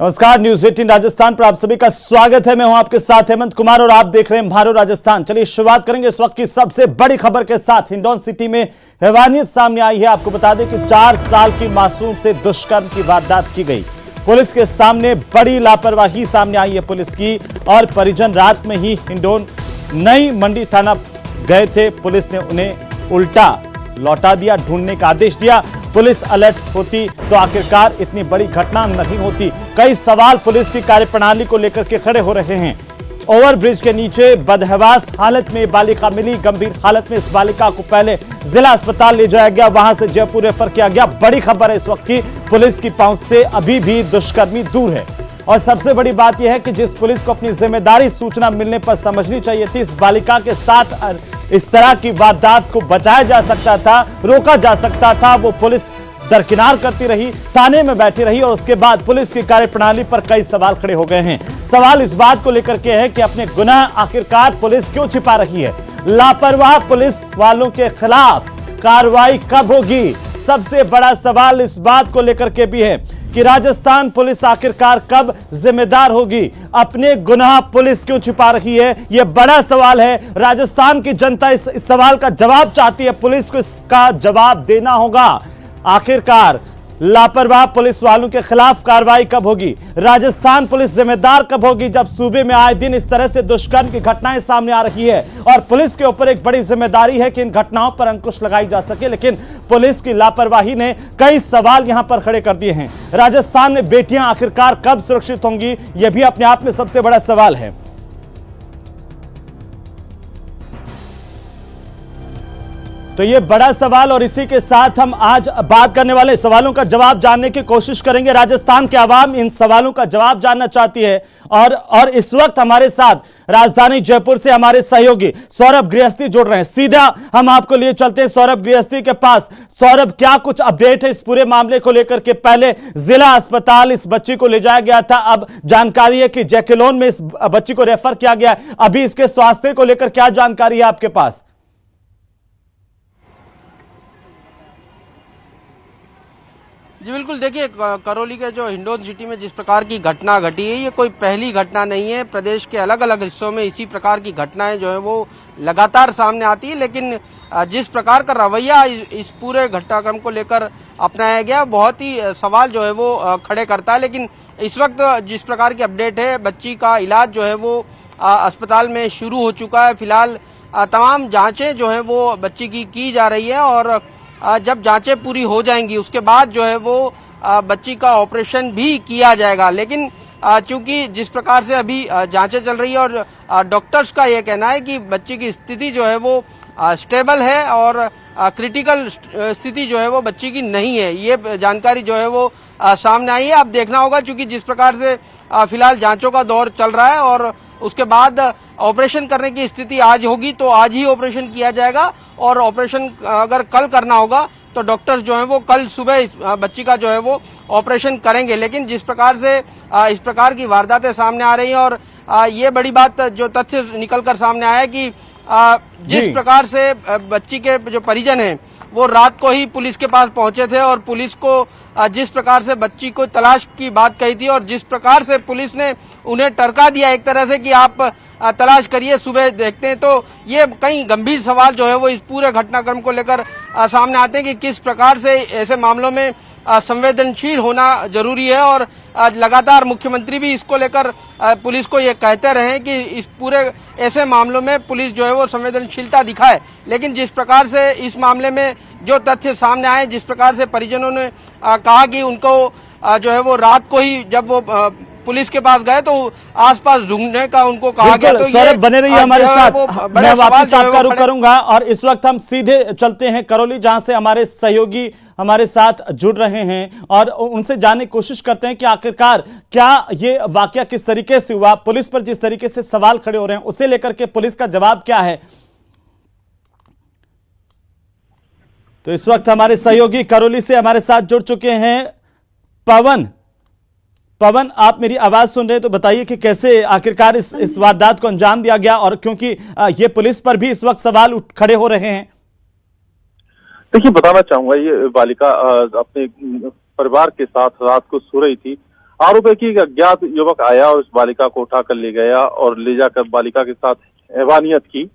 नमस्कार, न्यूज 18 राजस्थान पर आप सभी का स्वागत है। मैं हूं आपके साथ हेमंत कुमार और आप देख रहे हैं भारत राजस्थान। चलिए शुरुआत करेंगे इस वक्त की सबसे बड़ी खबर के साथ। हिंडौन सिटी में हैवानियत सामने आई है। आपको बता दें कि 4 साल की मासूम से दुष्कर्म की वारदात की गई। पुलिस के सामने बड़ी लापरवाही सामने आई है पुलिस की, और परिजन रात में ही हिंडौन नई मंडी थाना गए थे। पुलिस ने उन्हें उल्टा लौटा दिया, ढूंढने का आदेश दिया। पुलिस अलर्ट होती तो आखिरकार इतनी बड़ी घटना नहीं होती। कई सवाल पुलिस की कार्यप्रणाली को लेकर के खड़े हो रहे हैं। ओवरब्रिज के नीचे बदहवास हालत में बालिका मिली। गंभीर हालत में इस बालिका को पहले जिला अस्पताल ले जाया गया, वहां से जयपुर रेफर किया गया। बड़ी खबर है इस वक्त की, पुलिस की पहुंच से अभी भी दुष्कर्मी दूर है। और सबसे बड़ी बात यह है कि जिस पुलिस को अपनी जिम्मेदारी सूचना मिलने पर समझनी चाहिए थी, इस बालिका के साथ इस तरह की वारदात को बचाया जा सकता था, रोका जा सकता था। वो पुलिस दरकिनार करती रही, थाने में बैठी रही, और उसके बाद पुलिस की कार्यप्रणाली पर कई सवाल खड़े हो गए हैं। सवाल इस बात को लेकर के है कि अपने गुनाह आखिरकार पुलिस क्यों छिपा रही है। लापरवाह पुलिस वालों के खिलाफ कार्रवाई कब होगी? सबसे बड़ा सवाल इस बात को लेकर के भी है कि राजस्थान पुलिस आखिरकार कब जिम्मेदार होगी। अपने गुनाह पुलिस क्यों छिपा रही है, यह बड़ा सवाल है। राजस्थान की जनता इस सवाल का जवाब चाहती है। पुलिस को इसका जवाब देना होगा। आखिरकार लापरवाह पुलिस वालों के खिलाफ कार्रवाई कब होगी? राजस्थान पुलिस जिम्मेदार कब होगी, जब सूबे में आए दिन इस तरह से दुष्कर्म की घटनाएं सामने आ रही है? और पुलिस के ऊपर एक बड़ी जिम्मेदारी है कि इन घटनाओं पर अंकुश लगाई जा सके, लेकिन पुलिस की लापरवाही ने कई सवाल यहां पर खड़े कर दिए हैं। राजस्थान में बेटियां आखिरकार कब सुरक्षित होंगी, यह भी अपने आप में सबसे बड़ा सवाल है। तो ये बड़ा सवाल, और इसी के साथ हम आज बात करने वाले सवालों का जवाब जानने की कोशिश करेंगे। राजस्थान के आवाम इन सवालों का जवाब जानना चाहती है, और इस वक्त हमारे साथ राजधानी जयपुर से हमारे सहयोगी सौरभ गृहस्थी जुड़ रहे हैं। सीधा हम आपको लिए चलते हैं सौरभ गृहस्थी के पास। सौरभ, क्या कुछ अपडेट है इस पूरे मामले को लेकर के? पहले जिला अस्पताल इस बच्ची को ले जाया गया था, अब जानकारी है कि जैकेलोन में इस बच्ची को रेफर किया गया। अभी इसके स्वास्थ्य को लेकर क्या जानकारी है आपके पास? जी बिल्कुल, देखिए करौली के जो हिंडौन सिटी में जिस प्रकार की घटना घटी है, ये कोई पहली घटना नहीं है। प्रदेश के अलग अलग हिस्सों में इसी प्रकार की घटनाएं जो है वो लगातार सामने आती है, लेकिन जिस प्रकार का रवैया इस पूरे घटनाक्रम को लेकर अपनाया गया, बहुत ही सवाल जो है वो खड़े करता है। लेकिन इस वक्त जिस प्रकार की अपडेट है, बच्ची का इलाज जो है वो अस्पताल में शुरू हो चुका है। फिलहाल तमाम जांचें जो है वो बच्ची की जा रही है, और जब जांचें पूरी हो जाएंगी उसके बाद जो है वो बच्ची का ऑपरेशन भी किया जाएगा। लेकिन चूंकि जिस प्रकार से अभी जांचें चल रही है, और डॉक्टर्स का ये कहना है कि बच्ची की स्थिति जो है वो स्टेबल है, और क्रिटिकल स्थिति जो है वो बच्ची की नहीं है। ये जानकारी जो है वो सामने आई है। अब देखना होगा, चूंकि जिस प्रकार से फिलहाल जांचों का दौर चल रहा है, और उसके बाद ऑपरेशन करने की स्थिति आज होगी तो आज ही ऑपरेशन किया जाएगा, और ऑपरेशन अगर कल करना होगा तो डॉक्टर्स जो है वो कल सुबह इस बच्ची का जो है वो ऑपरेशन करेंगे। लेकिन जिस प्रकार से इस प्रकार की वारदातें सामने आ रही हैं, और ये बड़ी बात जो तथ्य निकलकर सामने आया है कि जिस प्रकार से बच्ची के जो परिजन हैं वो रात को ही पुलिस के पास पहुंचे थे, और पुलिस को जिस प्रकार से बच्ची को तलाश की बात कही थी, और जिस प्रकार से पुलिस ने उन्हें टरका दिया एक तरह से कि आप तलाश करिए, सुबह देखते हैं, तो ये कई गंभीर सवाल जो है वो इस पूरे घटनाक्रम को लेकर सामने आते हैं कि किस प्रकार से ऐसे मामलों में संवेदनशील होना जरूरी है। और लगातार मुख्यमंत्री भी इसको लेकर पुलिस को ये कहते रहे कि इस पूरे ऐसे मामलों में पुलिस जो है वो संवेदनशीलता दिखाए। लेकिन जिस प्रकार से इस मामले में जो तथ्य सामने आए, जिस प्रकार से परिजनों ने कहा कि उनको जो है वो रात को ही जब वो पुलिस के पास गए तो आसपास ढूंढने का उनको कहा गया। तो सौरभ बने रहिए हमारे साथ, मैं वापस आपका रुख करूंगा। और इस वक्त हम सीधे चलते हैं करौली, जहां से हमारे सहयोगी हमारे साथ जुड़ रहे हैं, और उनसे जानने की कोशिश करते हैं कि आखिरकार क्या ये वाकया किस तरीके से हुआ। पुलिस पर जिस तरीके से सवाल खड़े हो रहे हैं, उसे लेकर के पुलिस का जवाब क्या है। तो इस वक्त हमारे सहयोगी करौली से हमारे साथ जुड़ चुके हैं पवन, आप मेरी आवाज सुन रहे हैं तो बताइए कि कैसे आखिरकार इस वारदात को अंजाम दिया गया, और क्योंकि ये पुलिस पर भी इस वक्त सवाल खड़े हो रहे हैं। देखिए, बताना चाहूंगा, ये बालिका अपने परिवार के साथ रात को सो रही थी। आरोप है कि एक अज्ञात युवक आया और उस बालिका को उठाकर ले गया और ले जाकर बालिका के साथ हैवानियत की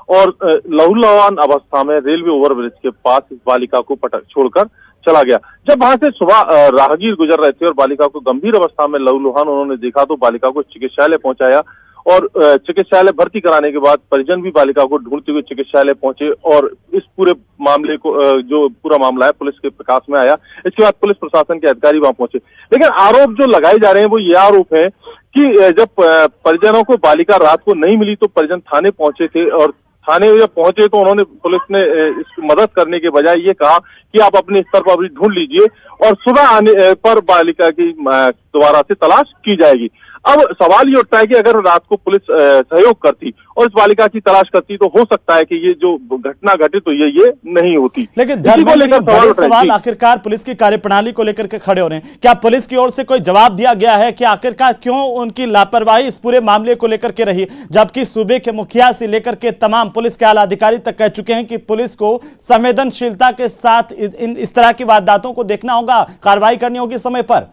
और लहूलुहान अवस्था में रेलवे ओवरब्रिज के पास इस बालिका को पटक छोड़कर चला गया। जब वहां से सुबह राहगीर गुजर रहे थे और बालिका को गंभीर अवस्था में लहूलुहान उन्होंने देखा तो बालिका को चिकित्सालय पहुंचाया और चिकित्सालय भर्ती कराने के बाद परिजन भी बालिका को ढूंढते हुए चिकित्सालय पहुंचे और इस पूरे मामले को जो पूरा मामला है पुलिस के प्रकाश में आया। इसके बाद पुलिस प्रशासन के अधिकारी वहां पहुंचे, लेकिन आरोप जो लगाए जा रहे हैं वो ये आरोप है कि जब परिजनों को बालिका रात को नहीं मिली तो परिजन थाने पहुंचे थे और थाने जब पहुंचे तो उन्होंने पुलिस ने इसकी मदद करने के बजाय ये कहा कि आप अपने स्तर पर अभी ढूंढ लीजिए और सुबह आने पर बालिका की दोबारा से तलाश की जाएगी। अब सवाल ये उठता है कि अगर रात को पुलिस सहयोग करती और इस बालिका की तलाश करती तो हो सकता है कि ये जो घटना घटित हुई है ये नहीं होती। लेकिन बड़े सवाल आखिरकार पुलिस की कार्यप्रणाली को लेकर के खड़े हो रहे हैं। क्या पुलिस की ओर से कोई जवाब दिया गया है कि आखिरकार क्यों उनकी लापरवाही इस पूरे मामले को लेकर के रही, जबकि सूबे के मुखिया से लेकर के तमाम पुलिस के आला अधिकारी तक कह चुके हैं कि पुलिस को संवेदनशीलता के साथ इस तरह की वारदातों को देखना होगा, कार्रवाई करनी होगी समय पर।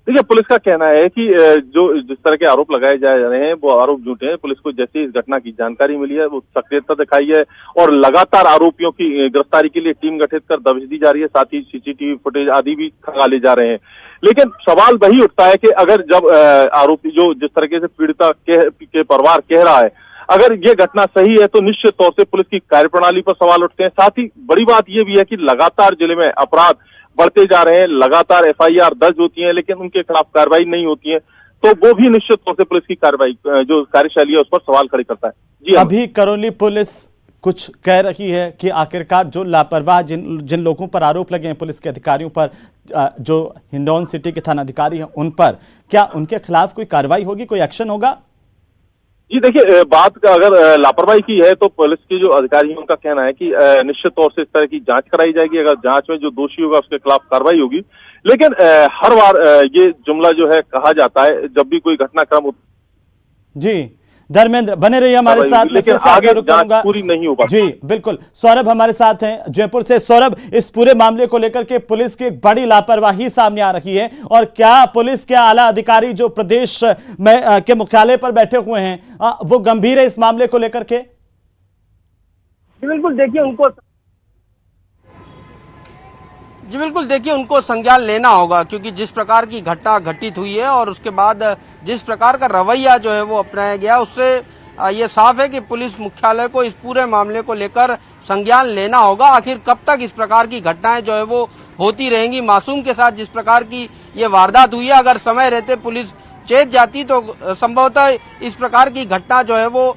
देखिए, पुलिस का कहना है कि जो जिस तरह के आरोप लगाए जा रहे हैं वो आरोप झूठे हैं। पुलिस को जैसे इस घटना की जानकारी मिली है वो सक्रियता दिखाई है और लगातार आरोपी की गिरफ्तारी के लिए टीम गठित कर दबिश दी जा रही है, साथ ही सीसीटीवी फुटेज आदि भी खंगाले जा रहे हैं। लेकिन सवाल वही उठता है कि अगर जब आरोपी जो जिस तरीके से पीड़िता के परिवार कह रहा है, अगर ये घटना सही है तो निश्चित तौर से पुलिस की कार्यप्रणाली पर सवाल उठते हैं। साथ ही बड़ी बात ये भी है कि लगातार जिले में अपराध बढ़ते जा रहे हैं, लगातार एफआईआर दर्ज होती है लेकिन उनके खिलाफ कार्रवाई नहीं होती है, तो वो भी निश्चित तौर से पुलिस की कार्रवाई जो कार्यशैली है उस पर सवाल खड़े करता है। जी, अभी करौली पुलिस कुछ कह रही है कि आखिरकार जो लापरवाह जिन लोगों पर आरोप लगे हैं पुलिस के अधिकारियों पर, जो हिंडौन सिटी के थानाधिकारी हैं उन पर, क्या उनके खिलाफ कोई कार्रवाई होगी, कोई एक्शन होगा? जी देखिए, बात का अगर लापरवाही की है तो पुलिस के जो अधिकारी हैं उनका कहना है कि निश्चित तौर से इस तरह की जांच कराई जाएगी, अगर जांच में जो दोषी होगा उसके खिलाफ कार्रवाई होगी। लेकिन हर बार ये जुमला जो है कहा जाता है जब भी कोई घटनाक्रम। जी धर्मेंद्र बने रहिए हमारे साथ, लेकिन आगे जांच पूरी नहीं हो पाती। जी बिल्कुल, सौरभ हमारे साथ हैं जयपुर से। सौरभ, इस पूरे मामले को लेकर के पुलिस की एक बड़ी लापरवाही सामने आ रही है और क्या पुलिस के आला अधिकारी जो प्रदेश में के मुख्यालय पर बैठे हुए हैं वो गंभीर है इस मामले को लेकर के? बिल्कुल देखिए उनको संज्ञान लेना होगा, क्योंकि जिस प्रकार की घटना घटित हुई है और उसके बाद जिस प्रकार का रवैया जो है वो अपनाया गया, उससे ये साफ है कि पुलिस मुख्यालय को इस पूरे मामले को लेकर संज्ञान लेना होगा। आखिर कब तक इस प्रकार की घटनाएं जो है वो होती रहेंगी? मासूम के साथ जिस प्रकार की ये वारदात हुई है, अगर समय रहते पुलिस चेत जाती तो संभवतः इस प्रकार की घटना जो है वो